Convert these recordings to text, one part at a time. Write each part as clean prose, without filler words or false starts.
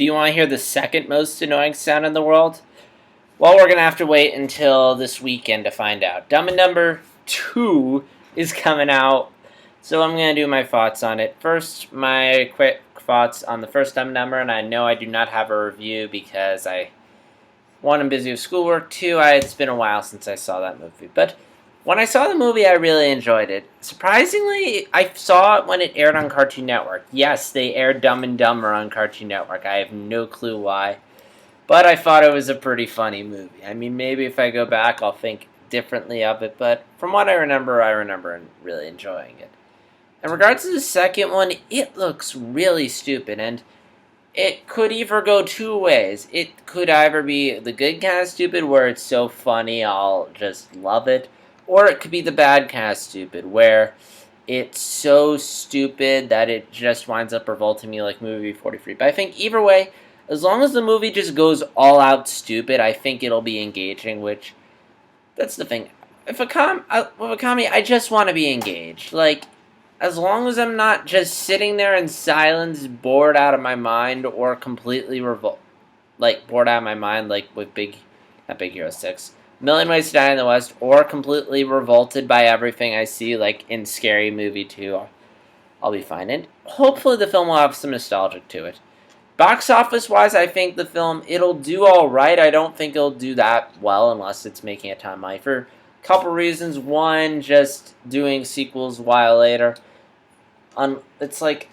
Do you want to hear the second most annoying sound in the world? Well, we're going to have to wait until this weekend to find out. Dumb and Dumber 2 is coming out, so I'm going to do my thoughts on it. First, my quick thoughts on the first Dumb and Dumber, and I know I do not have a review because one, I'm busy with schoolwork, two, it's been a while since I saw that movie. But when I saw the movie, I really enjoyed it. Surprisingly, I saw it when it aired on Cartoon Network. Yes, they aired Dumb and Dumber on Cartoon Network. I have no clue why. But I thought it was a pretty funny movie. I mean, maybe if I go back, I'll think differently of it. But from what I remember really enjoying it. In regards to the second one, it looks really stupid. And it could either go two ways. It could either be the good kind of stupid, where it's so funny I'll just love it. Or it could be the bad kind of stupid, where it's so stupid that it just winds up revolting me like movie 43. But I think either way, as long as the movie just goes all out stupid, I think it'll be engaging, which, that's the thing. With a comedy, I just want to be engaged. Like, as long as I'm not just sitting there in silence, bored out of my mind, or completely bored out of my mind, like with not Big Hero 6, Million Ways to Die in the West, or completely revolted by everything I see, like in Scary Movie 2, I'll be fine. And hopefully the film will have some nostalgia to it. Box office-wise, I think the film, it'll do alright. I don't think it'll do that well unless it's making a ton of money. For a couple reasons. One, just doing sequels a while later. It's like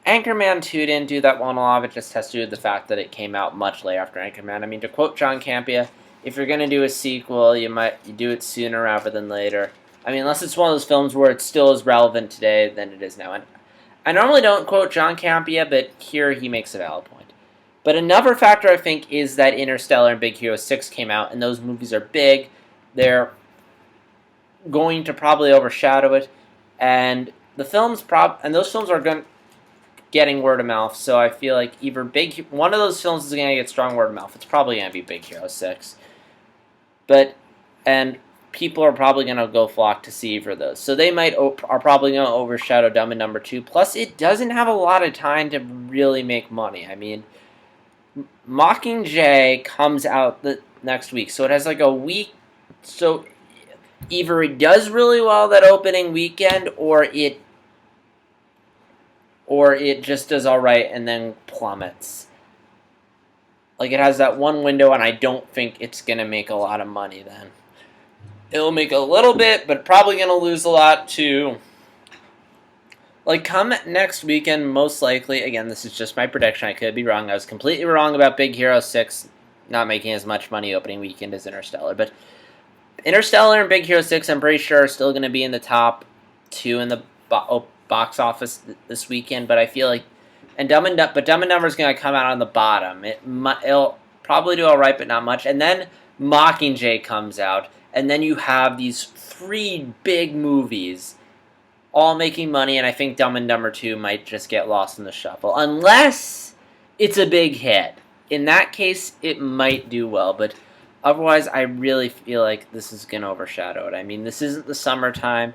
Anchorman 2 didn't do that well, and a lot of it just has to do with the fact that it came out much later after Anchorman. I mean, to quote John Campea, if you're going to do a sequel, you do it sooner rather than later. I mean, unless it's one of those films where it's still as relevant today than it is now. And I normally don't quote John Campea, but here he makes a valid point. But another factor, I think, is that Interstellar and Big Hero 6 came out, and those movies are big. They're going to probably overshadow it. And those films are getting word of mouth, so I feel like either one of those films is going to get strong word of mouth. It's probably going to be Big Hero 6. And people are probably going to go flock to see either of those. So they are probably going to overshadow Dumb and Dumber 2. Plus, it doesn't have a lot of time to really make money. I mean, Mockingjay comes out the next week, so it has like a week. So either it does really well that opening weekend, or it just does alright and then plummets. Like, it has that one window, and I don't think it's going to make a lot of money then. It'll make a little bit, but probably going to lose a lot too. Like, come next weekend, most likely, again, this is just my prediction, I could be wrong. I was completely wrong about Big Hero 6 not making as much money opening weekend as Interstellar, but Interstellar and Big Hero 6, I'm pretty sure, are still going to be in the top two in the box office this weekend, but I feel like, Dumb and Dumber is going to come out on the bottom. It'll probably do all right, but not much. And then Mockingjay comes out, and then you have these three big movies all making money, and I think Dumb and Dumber 2 might just get lost in the shuffle, unless it's a big hit. In that case, it might do well, but otherwise, I really feel like this is going to overshadow it. I mean, this isn't the summertime.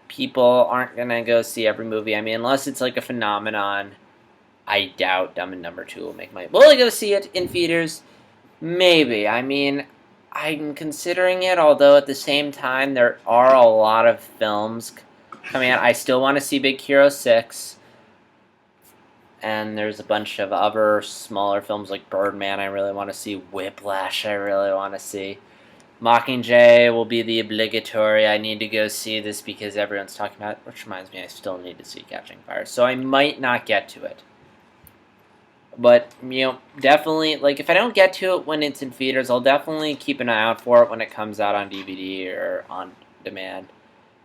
People aren't going to go see every movie. I mean, unless it's like a phenomenon, I doubt Dumb and Dumber 2 will make money. Will I go see it in theaters? Maybe. I mean, I'm considering it, although at the same time, there are a lot of films coming out. I still want to see Big Hero 6. And there's a bunch of other smaller films like Birdman I really want to see. Whiplash I really want to see. Mockingjay will be the obligatory. I need to go see this because everyone's talking about it. Which reminds me, I still need to see Catching Fire. So I might not get to it. But, definitely, like, if I don't get to it when it's in theaters, I'll definitely keep an eye out for it when it comes out on DVD or on demand.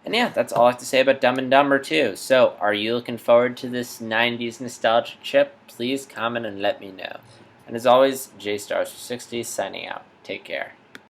And yeah, that's all I have to say about Dumb and Dumber 2. So, are you looking forward to this 90s nostalgia trip? Please comment and let me know. And as always, JStars60 signing out. Take care.